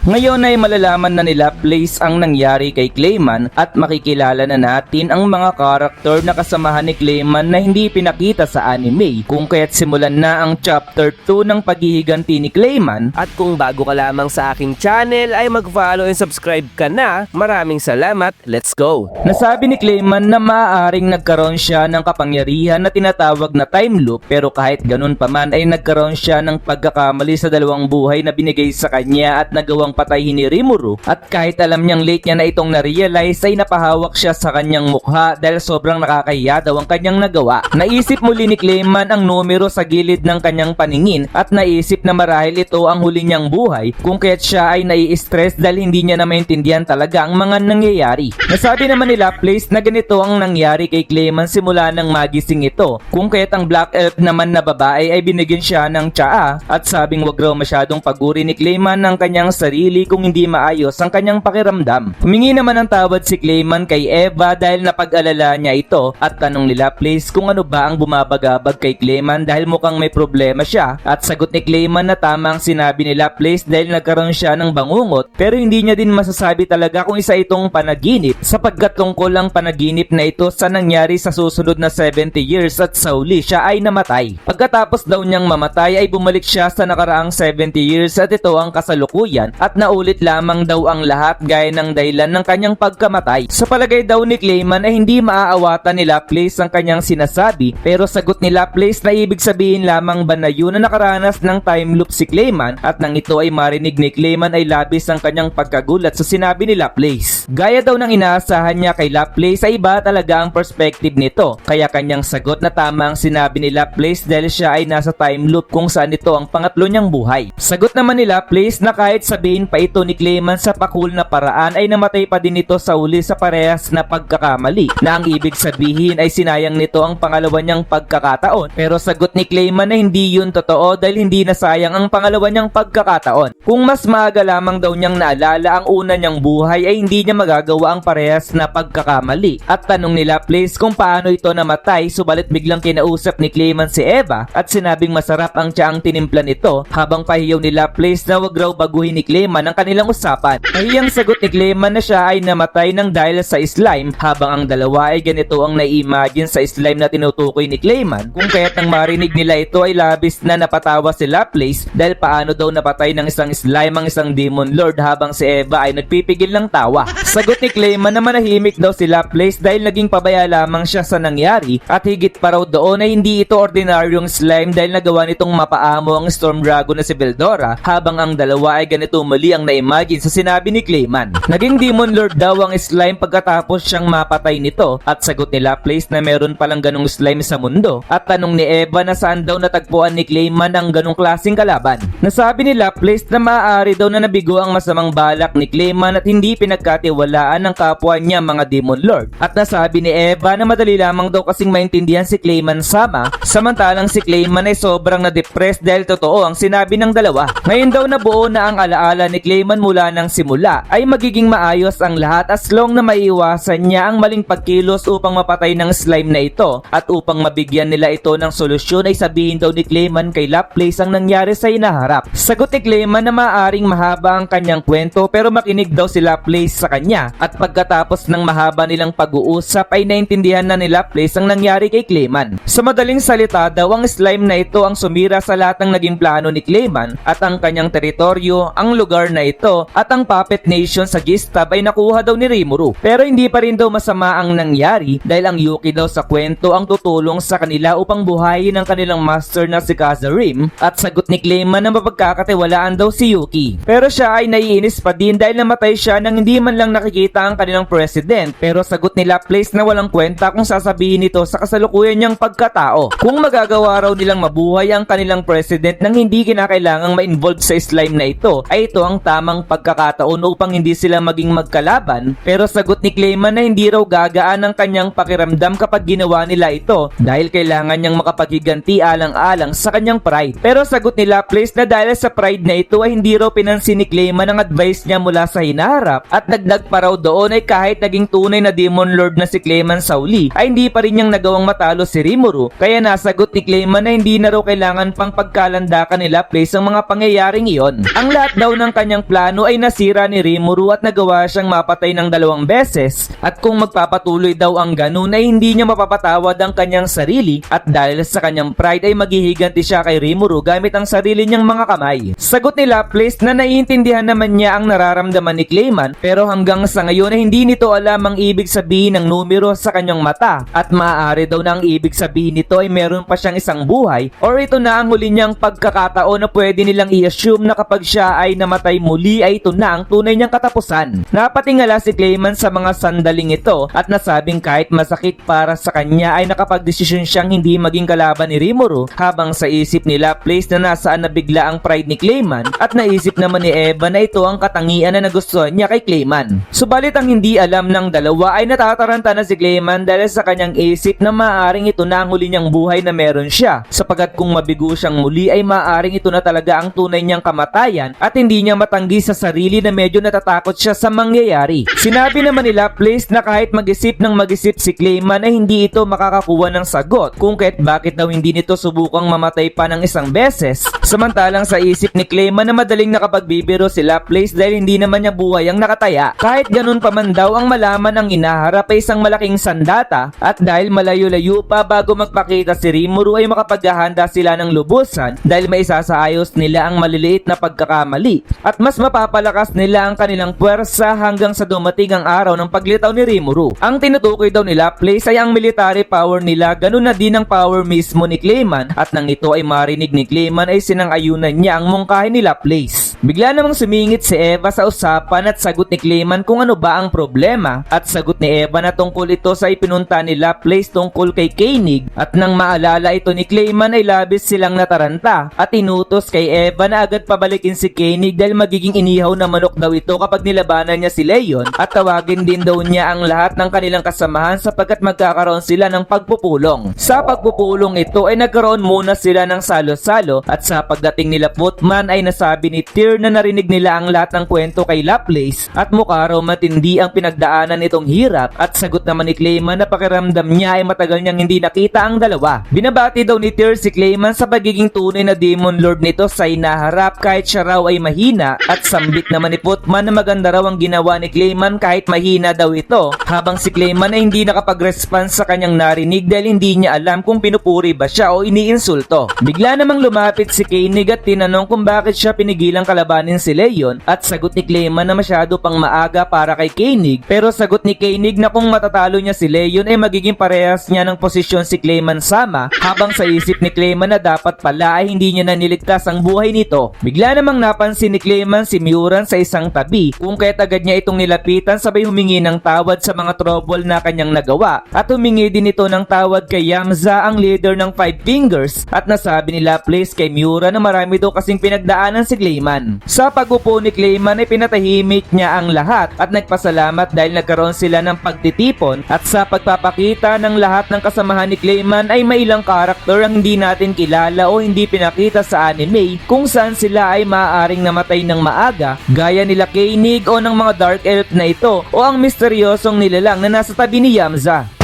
Ngayon ay malalaman na nila Blaze ang nangyari kay Clayman at makikilala na natin ang mga karakter na kasamahan ni Clayman na hindi pinakita sa anime, kung kaya't simulan na ang chapter 2 ng paghihiganti ni Clayman. At kung bago ka lamang sa aking channel ay mag-follow and subscribe ka na. Maraming salamat, let's go! Nasabi ni Clayman na maaaring nagkaroon siya ng kapangyarihan na tinatawag na time loop, pero kahit ganun pa man ay nagkaroon siya ng pagkakamali sa dalawang buhay na binigay sa kanya at nagawang patayin ni Rimuru, at kahit alam niyang late niya na itong na-realize ay napahawak siya sa kanyang mukha dahil sobrang nakakahiya daw ang kanyang nagawa. Naisip muli ni Clayman ang numero sa gilid ng kanyang paningin at naisip na marahil ito ang huli niyang buhay, kung kaya't siya ay nai-stress dahil hindi niya na maintindihan talaga ang mga nangyayari. Nasabi naman nila Blaze na ganito ang nangyari kay Clayman simula ng magising ito, kung kaya't ang Black Elf naman na babae ay binigyan siya ng tsaa at sabing wag raw masyadong paguri ni Clayman ng kanyang sarili kung hindi maayos ang kanyang pakiramdam. Humingi naman ng tawad si Clayman kay Eva dahil napag-alala niya ito at tanong nila Blaze kung ano ba ang bumabagabag kay Clayman dahil mukhang may problema siya, at sagot ni Clayman na tama ang sinabi nila Blaze dahil nagkaroon siya ng bangungot, pero hindi niya din masasabi talaga kung isa itong panaginip sapagkat tungkol ang panaginip na ito sa nangyari sa susunod na 70 years at sa uli siya ay namatay. Pagkatapos daw niyang mamatay ay bumalik siya sa nakaraang 70 years at ito ang kasalukuyan at naulit lamang daw ang lahat gaya ng dahilan ng kanyang pagkamatay. Sa palagay daw ni Clayman ay hindi maaawatan nila Blaze ang kanyang sinasabi, pero sagot nila Blaze na ibig sabihin lamang ba na yun na nakaranas ng time loop si Clayman, at nang ito ay marinig ni Clayman ay labis ang kanyang pagkagulat sa sinabi nila Blaze. Gaya daw ng inaasahan niya kay Blaze ay iba talaga ang perspective nito, kaya kanyang sagot na tama ang sinabi nila Blaze dahil siya ay nasa time loop kung saan ito ang pangatlo niyang buhay. Sagot naman nila Blaze na kahit sabihin pa ito ni Clayman sa pakul na paraan ay namatay pa din ito sa uli sa parehas na pagkakamali, na ang ibig sabihin ay sinayang nito ang pangalawa niyang pagkakataon, pero sagot ni Clayman na hindi yun totoo dahil hindi nasayang ang pangalawa niyang pagkakataon. Kung mas maaga lamang daw niyang naalala ang una niyang buhay ay hindi niya magagawa ang parehas na pagkakamali, at tanong nila Blaze kung paano ito namatay, subalit biglang kinausap ni Clayman si Eva at sinabing masarap ang tsaang tinimpla nito, habang pahiyaw nila Blaze na wag raw baguhin ni Clayman ang kanilang usapan. Nahiyang sagot ni Clayman na siya ay namatay ng dahil sa slime, habang ang dalawa ay ganito ang nai-imagine sa slime na tinutukoy ni Clayman, kung kaya't nang marinig nila ito ay labis na napatawa sila Blaze dahil paano daw napatay ng isang slime ang isang demon lord, habang si Eva ay nagpipigil ng tawa. Sagot ni Clayman na manahimik daw sila Blaze dahil naging pabaya lamang siya sa nangyari, at higit pa raw doon ay hindi ito ordinaryong slime dahil nagawa nitong mapaamo ang Storm Dragon na si Veldora, habang ang dalawa ay ganito mali ang na-imagine sa sinabi ni Clayman. Naging demon lord daw ang slime pagkatapos siyang mapatay nito, at sagot nila Blaze na meron palang ganong slime sa mundo, at tanong ni Eva na saan daw natagpuan ni Clayman ang ganong klaseng kalaban. Nasabi nila Blaze na maaari daw na nabigo ang masamang balak ni Clayman at hindi pinagkatiwalaan ng kapwa niya mga demon lord, at nasabi ni Eva na madali lamang daw kasing maintindihan si Clayman sama, samantalang si Clayman ay sobrang na-depressed dahil totoo ang sinabi ng dalawa. Ngayon daw nabuo na ang alaala ni Clayman mula ng simula ay magiging maayos ang lahat as long na maiiwasan niya ang maling pagkilos upang mapatay ng slime na ito, at upang mabigyan nila ito ng solusyon ay sabihin daw ni Clayman kay Blaze ang nangyari sa hinaharap. Sagot ni Clayman na maaaring mahaba ang kanyang kwento pero makinig daw si Blaze sa kanya, at pagkatapos ng mahaba nilang pag-uusap ay naintindihan na ni Blaze ang nangyari kay Clayman. Sa madaling salita daw ang slime na ito ang sumira sa lahat ng naging plano ni Clayman, at ang kanyang teritoryo, ang lugar na ito at ang Puppet Nation sa Gistab ay nakuha daw ni Rimuru. Pero hindi pa rin daw masama ang nangyari dahil ang Yuki daw sa kwento ang tutulong sa kanila upang buhayin ang kanilang master na si Kazarim, at sagot ni Clayman na mapagkakatiwalaan daw si Yuki. Pero siya ay naiinis pa din dahil namatay siya nang hindi man lang nakikita ang kanilang president, pero sagot nila Blaze na walang kwenta kung sasabihin nito sa kasalukuyan niyang pagkatao. Kung magagawa raw nilang mabuhay ang kanilang president nang hindi kinakailangang ma-involve sa slime na ito, ay ito ang tamang pagkakataon upang hindi sila maging magkalaban, pero sagot ni Clayman na hindi raw gagaan ang kanyang pakiramdam kapag ginawa nila ito dahil kailangan niyang makapaghiganti alang-alang sa kanyang pride. Pero sagot nila Blaze na dahil sa pride na ito ay hindi raw pinansin ni Clayman ang advice niya mula sa hinaharap, at dagdag dagdag pa raw doon ay kahit naging tunay na Demon Lord na si Clayman sa uli ay hindi pa rin niyang nagawang matalo si Rimuru, kaya nasagot ni Clayman na hindi na raw kailangan pang pagkalandakan nila Blaze ang mga pangyayaring iyon. Ang lahat daw ng kanyang plano ay nasira ni Rimuru at nagawa siyang mapatay ng 2 beses, at kung magpapatuloy daw ang ganun ay hindi niya mapapatawad ang kanyang sarili, at dahil sa kanyang pride ay maghihiganti siya kay Rimuru gamit ang sarili niyang mga kamay. Sagot ni Laplace na naiintindihan naman niya ang nararamdaman ni Clayman, pero hanggang sa ngayon ay hindi nito alam ang ibig sabihin ng numero sa kanyang mata, at maaari daw na ang ibig sabihin nito ay meron pa siyang isang buhay, or ito na ang huli niyang pagkakataon na pwede nilang i-assume na kapag siya ay namatay muli ay ito na ang tunay niyang katapusan. Napatingala si Clayman sa mga sandaling ito at nasabing kahit masakit para sa kanya ay nakapagdesisyon siyang hindi maging kalaban ni Rimuru, habang sa isip ni Laplace na nasaan na bigla ang pride ni Clayman, at naisip naman ni Eva na ito ang katangian na nagustuhan niya kay Clayman. Subalit ang hindi alam ng dalawa ay natataranta na si Clayman dahil sa kanyang isip na maaring ito na ang huli niyang buhay na meron siya, sapagat kung mabigo siyang muli ay maaring ito na talaga ang tunay niyang kamatayan, at hindi niya matanggi sa sarili na medyo natatakot siya sa mangyayari. Sinabi naman ni Laplace na kahit mag-isip ng mag-isip si Clayman ay hindi ito makakakuha ng sagot kung kahit bakit daw hindi nito subukang mamatay pa ng 1 beses, samantalang sa isip ni Clayman na madaling nakapagbibiro si Laplace dahil hindi naman niya buhay ang nakataya. Kahit ganun pa man daw, ang malaman ang inaharap ay isang malaking sandata, at dahil malayo-layo pa bago magpakita si Rimuru ay makapaghahanda sila ng lubusan dahil may isasaayos nila ang maliliit na pagkakamali, at mas mapapalakas nila ang kanilang puwersa hanggang sa dumating ang araw ng paglitaw ni Rimuru. Ang tinutukoy daw ni Laplace ay ang military power nila, ganun na din ang power mismo ni Clayman, at nang ito ay marinig ni Clayman ay sinang-ayunan niya ang mungkahi ni Laplace. Bigla namang sumingit si Eva sa usapan at sagot ni Clayman kung ano ba ang problema, at sagot ni Eva na tungkol ito sa ipinunta ni Laplace tungkol kay Koenig, at nang maalala ito ni Clayman ay labis silang nataranta at inutos kay Eva na agad pabalikin si Koenig dahil magiging inihaw na manok daw ito kapag nilabanan niya si Leon, at tawagin din daw niya ang lahat ng kanilang kasamahan sapagkat magkakaroon sila ng pagpupulong. Sa pagpupulong ito ay nagkaroon muna sila ng salo-salo, at sa pagdating nila Footman ay nasabi ni Tyr na narinig nila ang lahat ng kwento kay Laplace at mukha raw matindi ang pinagdaanan nitong hirap, at sagot naman ni Clayman na pakiramdam niya ay matagal niyang hindi nakita ang dalawa. Binabati daw ni Tyr si Clayman sa pagiging tunay na Demon Lord nito sa inaharap kahit siya raw ay mahina, at sambit naman ni Footman na maganda raw ang ginawa ni Clayman kahit mahina daw ito, habang si Clayman ay hindi nakapag-response sa kanyang narinig dahil hindi niya alam kung pinupuri ba siya o iniinsulto. Bigla namang lumapit si Koenig at tinanong kung bakit siya pinigilang kalabanin si Leon, at sagot ni Clayman na masyado pang maaga para kay Koenig, pero sagot ni Koenig na kung matatalo niya si Leon ay magiging parehas niya ng posisyon si Clayman sama, habang sa isip ni Clayman na dapat pala ay hindi niya na niligtas ang buhay nito. Bigla namang napansin ni Clayman si Muran sa isang tabi, kung kaya't agad niya itong nilapitan sabay humingi ng tawad sa mga trouble na kanyang nagawa, at humingi din ito ng tawad kay Yamza, ang leader ng Five Fingers, at nasabi ni Laplace kay Muran na marami daw kasing pinagdaanan si Clayman. Sa pag-upo ni Clayman ay pinatahimik niya ang lahat at nagpasalamat dahil nagkaroon sila ng pagtitipon, at sa pagpapakita ng lahat ng kasamahan ni Clayman ay may ilang karakter ang hindi natin kilala o hindi pinakita sa anime kung saan sila ay maaaring namatay ng maaga, gaya nila Koenig o ng mga Dark Elf na ito o ang misteryosong nilalang na nasa tabi ni Yamza.